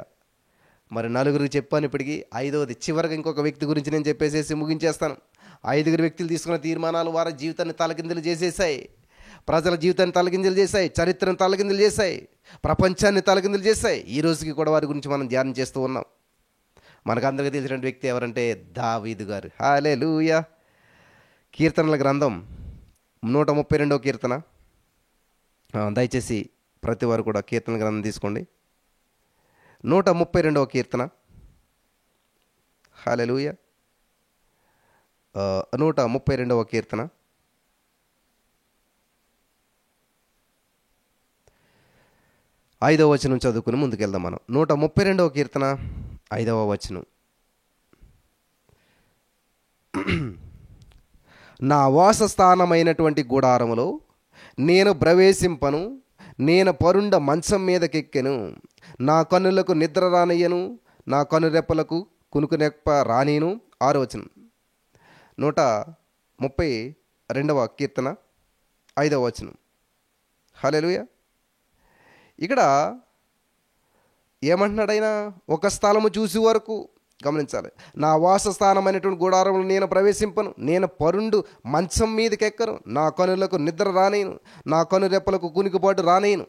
మరి 4 చెప్పాను ఇప్పటికీ. 5వది చివరిగా ఇంకొక వ్యక్తి గురించి నేను చెప్పేసేసి ముగించేస్తాను. 5 వ్యక్తులు తీసుకున్న తీర్మానాలు వారి జీవితాన్ని తలకిందులు చేసేసాయి, ప్రజల జీవితాన్ని తలకిందులు చేశాయి, చరిత్రను తలకిందులు చేశాయి, ప్రపంచాన్ని తలకిందులు చేశాయి. ఈ రోజుకి కూడా వారి గురించి మనం ధ్యానం చేస్తూ ఉన్నాం. మనకందరికీ తెలిసిన వ్యక్తి ఎవరంటే దావీదు గారు. హల్లెలూయా. కీర్తనల గ్రంథం 132వ కీర్తన. దయచేసి ప్రతి వారు కూడా కీర్తన గ్రంథం తీసుకోండి. 132వ కీర్తన. హల్లెలూయా. 132వ కీర్తన. 5వ వచనం చదువుకుని ముందుకెళ్దాం మనం. 132వ కీర్తన 5వ వచనం. నా వాసస్థానమైనటువంటి గుడారములో నేను ప్రవేశింపను, నేను పరుండ మంచం మీదకెక్కెను, నా కన్నులకు నిద్ర రానియ్యను, నా కనురెప్పలకు కునుకునెప్ప రానీను. 6వ వచనం. 132వ కీర్తన 5వ వచనం. హల్లెలూయా. ఇక్కడ ఏమంటున్నాడైనా, ఒక స్థలము చూసి వరకు గమనించాలి. నా వాసస్థానమైనటువంటి గుడారంలో నేను ప్రవేశింపను, నేను పరుండు మంచం మీదకి ఎక్కను, నా కనులకు నిద్ర రానేను, నా కనురెప్పలకు కునికిపాటు రానేను.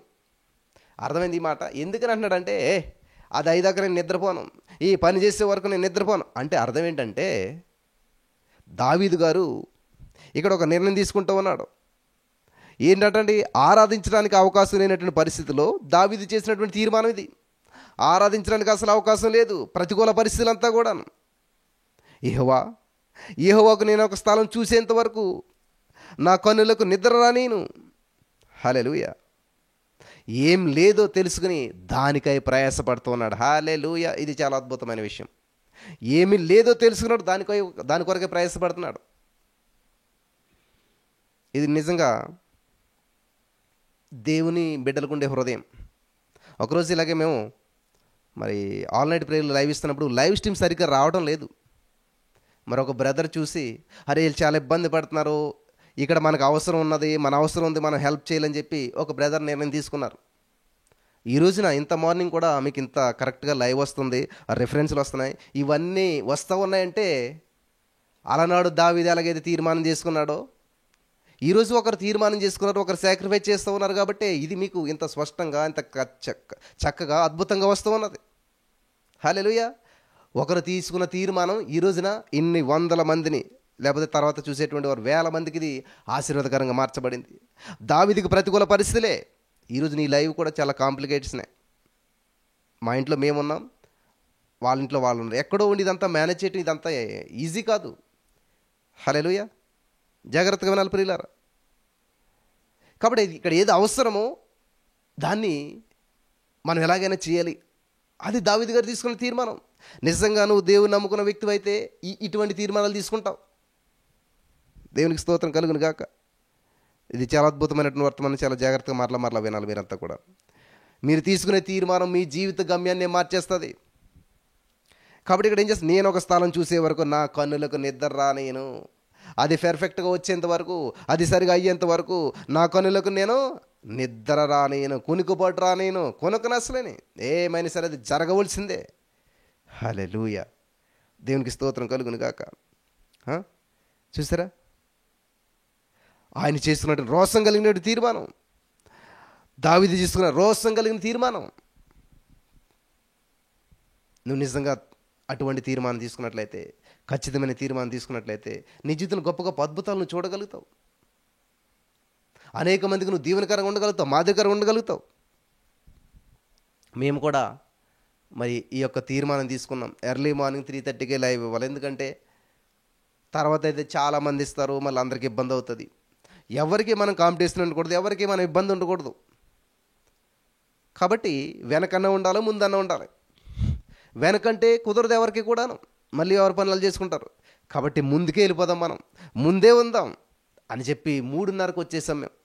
అర్థమైంది ఈ మాట. ఎందుకని అంటున్నాడంటే, అది అయ్యేదాకా నేను నిద్రపోను, ఈ పని చేసే వరకు నేను నిద్రపోను అంటే అర్థం ఏంటంటే, దావీదు గారు ఇక్కడ ఒక నిర్ణయం తీసుకుంటూ ఉన్నాడు. ఏంటంటే, ఆరాధించడానికి అవకాశం లేనటువంటి పరిస్థితిలో దావీదు చేసినటువంటి తీర్మానం ఇది. ఆరాధించడానికి అసలు అవకాశం లేదు, ప్రతికూల పరిస్థితులంతా కూడా. యెహోవాకు నేను ఒక స్థలం చూసేంత వరకు నా కన్నులకు నిద్ర రానీను. హల్లెలూయా. ఏం లేదో తెలుసుకుని దానికై ప్రయాసపడుతూ ఉన్నాడు. హల్లెలూయా. ఇది చాలా అద్భుతమైన విషయం. ఏమి లేదో తెలుసుకున్నాడు, దాని కొరకే ప్రయాసపడుతున్నాడు. ఇది నిజంగా దేవుని బిడ్డలకు ఉండే హృదయం. ఒకరోజు ఇలాగే మేము మరి ఆల్ నైట్ ప్రేయర్లు లైవ్ ఇస్తున్నప్పుడు లైవ్ స్ట్రీమ్ సరిగ్గా రావడం లేదు. మరి ఒక బ్రదర్ చూసి, అరే వీళ్ళు చాలా ఇబ్బంది పడుతున్నారు, ఇక్కడ మనకు అవసరం ఉన్నది, మన అవసరం ఉంది, మనం హెల్ప్ చేయాలని చెప్పి ఒక బ్రదర్ నిర్ణయం తీసుకున్నారు. ఈ రోజున ఇంత మార్నింగ్ కూడా మీకు ఇంత కరెక్ట్గా లైవ్ వస్తుంది, రిఫరెన్స్లు వస్తున్నాయి, ఇవన్నీ వస్తూ ఉన్నాయంటే అలనాడు దావీదు ఎలాగైతే తీర్మానం చేసుకున్నాడో ఈరోజు ఒకరు తీర్మానం చేసుకున్నారు, ఒకరు సాక్రిఫైస్ చేస్తూ ఉన్నారు. కాబట్టి ఇది మీకు ఇంత స్పష్టంగా, ఇంత చక్కగా అద్భుతంగా వస్తూ ఉన్నది. హల్లెలూయా. ఒకరు తీసుకున్న తీర్మానం ఈ రోజున ఇన్ని వందల మందిని, లేకపోతే తర్వాత చూసేటువంటి వారు వేల మందికి ఇది ఆశీర్వాదకరంగా మార్చబడింది. దావీదుకి ప్రతికూల పరిస్థితులే. ఈరోజు నీ లైవ్ కూడా చాలా కాంప్లికేట్స్నే. మా ఇంట్లో మేమున్నాం, వాళ్ళ ఇంట్లో వాళ్ళు ఉన్నారు. ఎక్కడో ఉండి ఇదంతా మేనేజ్ చేయటం ఇదంతా ఈజీ కాదు. హల్లెలూయా. జాగ్రత్తగా వినాలి ప్రియులారా. కాబట్టి ఇక్కడ ఏది అవసరమో దాన్ని మనం ఎలాగైనా చేయాలి. అది దావీదు గారు తీసుకున్న తీర్మానం. నిజంగా నువ్వు దేవుని నమ్ముకున్న వ్యక్తి అయితే ఇటువంటి తీర్మానాలు తీసుకుంటావు. దేవునికి స్తోత్రం కలుగును గాక. ఇది చాలా అద్భుతమైనటువంటి వర్తమానం. చాలా జాగ్రత్తగా మరలా వినాలి మీరంతా కూడా. మీరు తీసుకునే తీర్మానం మీ జీవిత గమ్యాన్ని మార్చేస్తుంది. కాబట్టి ఇక్కడ ఏం చేస్తాను, నేను ఒక స్థలం చూసే వరకు నా కన్నులకు నిద్ర రానేను. అది పర్ఫెక్ట్గా వచ్చేంత వరకు, అది సరిగా అయ్యేంత వరకు నా కన్నులకు నేను నిద్ర రానేను, కునుకుపాటు రానేను, కొనుకనసలేని ఏమైనా సరే అది జరగవలసిందే. హల్లెలూయా. దేవునికి స్తోత్రం కలుగును గాక. చూసారా, ఆయన చేసుకున్నట్టు రోషం కలిగినట్టు తీర్మానం, దావీదు చేసుకున్న రోషం కలిగిన తీర్మానం. నువ్వు నిజంగా అటువంటి తీర్మానం తీసుకున్నట్లయితే, ఖచ్చితమైన తీర్మానం తీసుకున్నట్లయితే నీ జీవితంలో గొప్ప గొప్ప అద్భుతాలు నువ్వు చూడగలుగుతావు. అనేక మందికి నువ్వు దీవెనకరంగా ఉండగలుగుతావు, మాదిరికరంగా ఉండగలుగుతావు. మేము కూడా మరి ఈ యొక్క తీర్మానం తీసుకున్నాం. ఎర్లీ మార్నింగ్ 3:30కే లైవ్ ఇవ్వాలి. ఎందుకంటే తర్వాత అయితే చాలామంది ఇస్తారు, మళ్ళీ అందరికీ ఇబ్బంది అవుతుంది. ఎవరికి మనం కాంపిటీషన్ ఉండకూడదు, ఎవరికి మనం ఇబ్బంది ఉండకూడదు. కాబట్టి వెనకన్నా ఉండాలి, ముందన్నా ఉండాలి. వెనకంటే కుదరదు ఎవరికి కూడాను, మళ్ళీ ఎవరి పనులు చేసుకుంటారు. కాబట్టి ముందుకే వెళ్ళిపోదాం, మనం ముందే ఉందాం అని చెప్పి 3:30కి వచ్చేసాం మేము.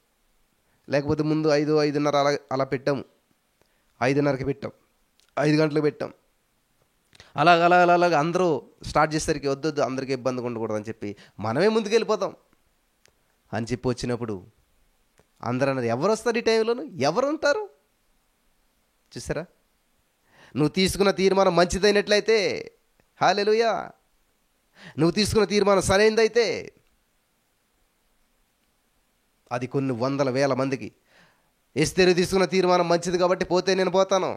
లేకపోతే ముందు 5:30 అలా పెట్టాము. 5:30కి పెట్టాం, 5 గంటలకు పెట్టాం. అలాగ అందరూ స్టార్ట్ చేసేసరికి వద్దొద్దు, అందరికీ ఇబ్బందిగా ఉండకూడదు అని చెప్పి మనమే ముందుకు వెళ్ళిపోతాం అని చెప్పి వచ్చినప్పుడు అందరూ అన్నది, ఎవరు వస్తారు ఈ టైంలోనూ, ఎవరు ఉంటారు? చూసారా, నువ్వు తీసుకున్న తీర్మానం మంచిదైనట్లయితే, హల్లెలూయా, నువ్వు తీసుకున్న తీర్మానం సరైనదైతే అది కొన్ని వందల వేల మందికి. ఎస్తేరు తీసుకున్న తీర్మానం మంచిది కాబట్టి పోతే నేను పోతాను,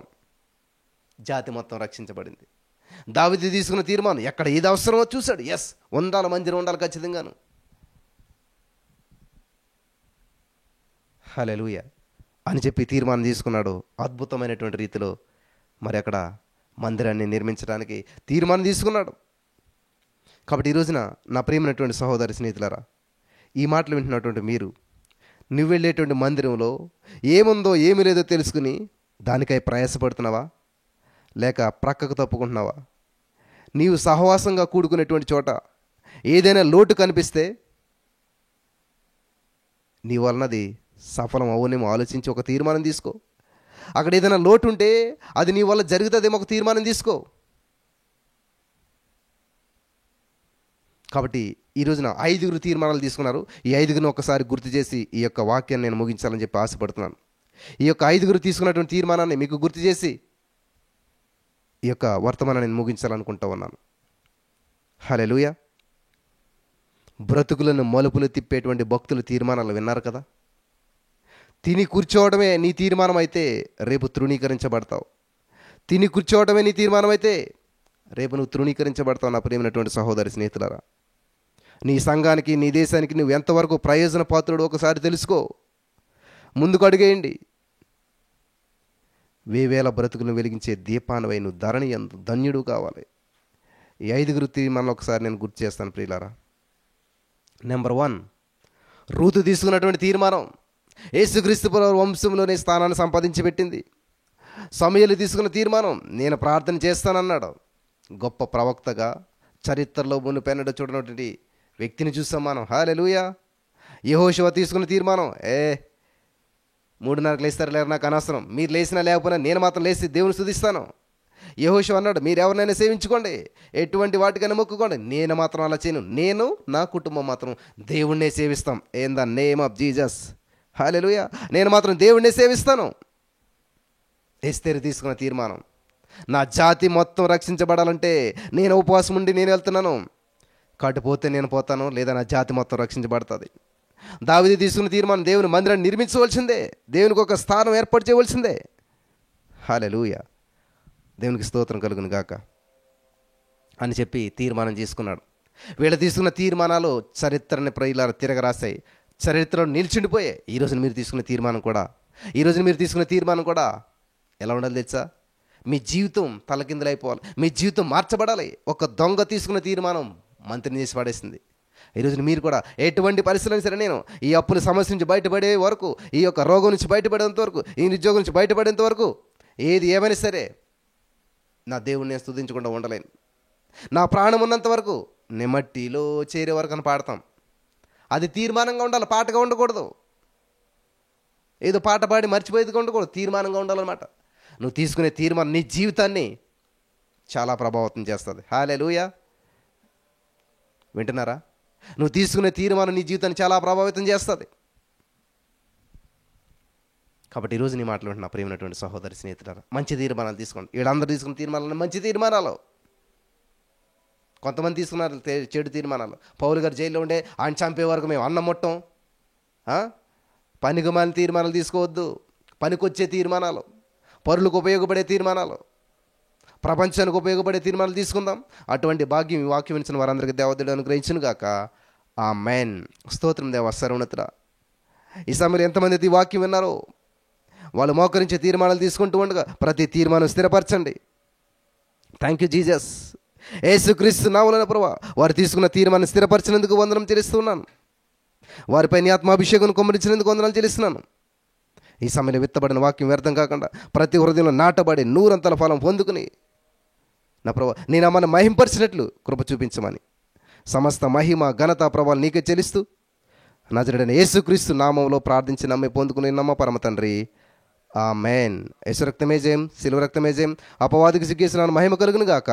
జాతి మొత్తం రక్షించబడింది. దావీదు తీసుకున్న తీర్మానం ఎక్కడ ఏది అవసరమో చూశాడు. ఎస్, ఉండాలి, మందిరం ఉండాలి ఖచ్చితంగాను. హల్లెలూయా అని చెప్పి తీర్మానం తీసుకున్నాడు. అద్భుతమైనటువంటి రీతిలో మరి అక్కడ మందిరాన్ని నిర్మించడానికి తీర్మానం తీసుకున్నాడు. కాబట్టి ఈ రోజున నా ప్రియమైనటువంటి సహోదరి స్నేహితులారా, ఈ మాటలు వింటున్నటువంటి మీరు, నువ్వు వెళ్ళేటువంటి మందిరంలో ఏముందో ఏమి లేదో తెలుసుకుని దానికై ప్రయాసపడుతున్నావా, లేక ప్రక్కకు తప్పుకుంటున్నావా? నీవు సహవాసంగా కూడుకునేటువంటి చోట ఏదైనా లోటు కనిపిస్తే నీ వలనది సఫలం అవునేమో ఆలోచించి ఒక తీర్మానం తీసుకో. అక్కడ ఏదైనా లోటు ఉంటే అది నీ వల్ల జరుగుతుందేమో ఒక తీర్మానం తీసుకో. కాబట్టి ఈ రోజున 5 తీర్మానాలు తీసుకున్నారు. ఈ 5 ఒకసారి గుర్తు చేసి ఈ యొక్క వాక్యాన్ని నేను ముగించాలని చెప్పి ఆశపడుతున్నాను. ఈ యొక్క 5 తీసుకున్నటువంటి తీర్మానాన్ని మీకు గుర్తు చేసి ఈ యొక్క వర్తమానాన్ని నేను ముగించాలనుకుంటూ ఉన్నాను. హల్లెలూయా. బ్రతుకులను మలుపులు తిప్పేటువంటి భక్తుల తీర్మానాలు విన్నారు కదా. తిని కూర్చోవడమే నీ తీర్మానం అయితే రేపు తృణీకరించబడతావు. తిని కూర్చోవడమే నీ తీర్మానం అయితే రేపు నువ్వు తృణీకరించబడతావు. నా ప్రియమైనటువంటి సహోదరి స్నేహితులారా, నీ సంఘానికి, నీ దేశానికి నువ్వు ఎంతవరకు ప్రయోజన పాత్రుడు ఒకసారి తెలుసుకో. ముందుకు అడిగేయండి. వేవేల బ్రతుకులను వెలిగించే దీపానవై నువ్వు ధరణి యందు ధన్యుడు కావాలి. ఈ 5 తీర్మానాలు ఒకసారి నేను గుర్తు చేస్తాను ప్రియులారా. నెంబర్ 1, రూతు తీసుకున్నటువంటి తీర్మానం యేసుక్రీస్తు వంశంలోనే స్థానాన్ని సంపాదించి పెట్టింది. సమూయేలు తీసుకున్న తీర్మానం, నేను ప్రార్థన చేస్తానన్నాడు. గొప్ప ప్రవక్తగా చరిత్రలో మునుపెన్నడూ చూడనటువంటి వ్యక్తిని చూస్తాం మనం. హల్లెలూయా. యెహోషువ తీసుకున్న తీర్మానం, 3:30కు లేస్తారు లేరు నాకు అనవసరం, మీరు లేచినా లేకపోయినా నేను మాత్రం లేచి దేవుని స్తుతిస్తాను. యెహోషువ అన్నాడు, మీరు ఎవరినైనా సేవించుకోండి, ఎటువంటి వాటికైనా మొక్కుకోండి, నేను మాత్రం అలా చేయను, నేను నా కుటుంబం మాత్రం దేవుణ్ణే సేవిస్తాం. In the name of Jesus. హల్లెలూయా. నేను మాత్రం దేవుణ్ణే సేవిస్తాను. ఎస్తేరు తీసుకున్న తీర్మానం, నా జాతి మొత్తం రక్షించబడాలంటే నేను ఉపవాసం ఉండి నేను వెళ్తున్నాను, కాటిపోతే నేను పోతాను, లేదా నా జాతి మొత్తం రక్షించబడుతుంది. దావీదు తీసుకున్న తీర్మానం, దేవుని మందిరాన్ని నిర్మించవలసిందే, దేవునికి ఒక స్థానం ఏర్పాటు చేయవలసిందే. హల్లెలూయా. దేవునికి స్తోత్రం కలుగును గాక అని చెప్పి తీర్మానం చేసుకున్నాడు. వీళ్ళు తీసుకున్న తీర్మానాలు చరిత్రని ప్రియులారా తిరగరాశాయి, చరిత్రలో నిలిచిండిపోయాయి. ఈరోజు మీరు తీసుకున్న తీర్మానం కూడా ఎలా ఉండాలి తెలుసా? మీ జీవితం తలకిందులైపోవాలి, మీ జీవితం మార్చబడాలి. ఒక దొంగ తీసుకున్న తీర్మానం మంత్రిని చేసి పడేసింది. ఈరోజు మీరు కూడా ఎటువంటి పరిస్థితులు సరే, నేను ఈ అప్పుల సమస్య నుంచి బయటపడే వరకు, ఈ యొక్క రోగం నుంచి బయటపడేంత వరకు, ఈ నిరుద్యోగం నుంచి బయటపడేంత వరకు, ఏది ఏమైనా సరే నా దేవుణ్ణి నేను స్తుతించకుండా ఉండలేను. నా ప్రాణం ఉన్నంత వరకు నేను మట్టిలో చేరే వరకు అని పాడతాం. అది తీర్మానంగా ఉండాలి, పాటగా ఉండకూడదు. ఏదో పాట పాడి మర్చిపోయేదిగా ఉండకూడదు, తీర్మానంగా ఉండాలన్నమాట. నువ్వు తీసుకునే తీర్మానం నీ జీవితాన్ని చాలా ప్రభావితం చేస్తుంది. హల్లెలూయా. వింటున్నారా? నువ్వు తీసుకునే తీర్మానం నీ జీవితాన్ని చాలా ప్రభావితం చేస్తుంది. కాబట్టి ఈరోజు నీ మాటలు వింటున్నా ప్రియమైనటువంటి సహోదరి స్నేహితులారా, మంచి తీర్మానాలు తీసుకోండి. వీళ్ళందరూ తీసుకున్న తీర్మానాలు మంచి తీర్మానాలు. కొంతమంది తీసుకున్నారు చెడు తీర్మానాలు. పౌలు గారు జైల్లో ఉండే ఆయన చంపే వరకు మేము అన్నం ముట్టం. పనికిమాలిన తీర్మానాలు తీసుకోవద్దు. పనికొచ్చే తీర్మానాలు, పరులకు ఉపయోగపడే తీర్మానాలు, ప్రపంచానికి ఉపయోగపడే తీర్మానాలు తీసుకుందాం. అటువంటి భాగ్యం ఈ వాక్యం వినిచిన వారందరికీ దేవదేవుడు అనుగ్రహించును గాక. ఆమేన్. స్తోత్రం దేవ సర్వోన్నతుడా. ఈ సమయంలో ఎంతమంది ఈ వాక్యం విన్నారో వాళ్ళు మోకరించే తీర్మానాలు తీసుకుంటూ ఉండగా ప్రతి తీర్మానం స్థిరపరచండి. Thank you Jesus. యేసుక్రీస్తు నామమున ప్రభువా, వారు తీసుకున్న తీర్మానం స్థిరపరిచినందుకు వందనం చెల్లిస్తున్నాను. వారిపై నీ ఆత్మాభిషేకం కుమ్మరించినందుకు వందనాలు చెల్లిస్తున్నాను. ఈ సమయంలో విత్తబడిన వాక్యం వ్యర్థం కాకుండా ప్రతి హృదయంలో నాటబడి 100 ఫలం పొందుకుని నా ప్రభువా నీ నామాన్ని మహింపరిచినట్లు కృప చూపించమని సమస్త మహిమ ఘనత ప్రభావాలు నీకే చెల్లిస్తూ నజరేయుడైన యేసుక్రీస్తు నామములో ప్రార్థించి నమ్మి పొందుకుని నమ్మ పరమ తండ్రి. ఆమేన్. యేసు రక్తమే జయం, శిలువ రక్తమే జయం. అపవాదికి సిగ్గేసిన మహిమ కలుగును గాక.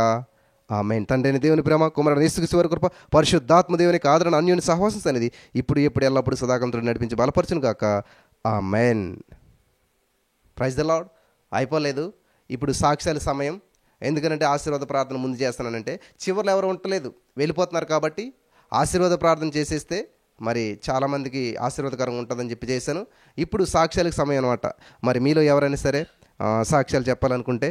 ఆమేన్. తండ్రి దేవుని ప్రేమ, కుమారుడు యేసుక్రీస్తు వారి కృప, పరిశుద్ధాత్మ దేవునికి ఆదరణ, అన్యోన్య సహవాసం అనేది ఇప్పుడు ఎప్పుడు ఎల్లప్పుడు సదాకాలంతో నడిపించి బలపరచును గాక. ఆమేన్. Praise the Lord. అయిపోలేదు, ఇప్పుడు సాక్ష్యాల సమయం. ఎందుకంటే ఆశీర్వాద ప్రార్థన ముందు చేస్తానంటే చివరిలో ఎవరు ఉండలేదు, వెళ్ళిపోతున్నారు. కాబట్టి ఆశీర్వాద ప్రార్థన చేసేస్తే మరి చాలామందికి ఆశీర్వాదకరంగా ఉంటుందని చెప్పి చేశాను. ఇప్పుడు సాక్ష్యాలకు సమయం అనమాట. మరి మీలో ఎవరైనా సరే సాక్ష్యాలు చెప్పాలనుకుంటే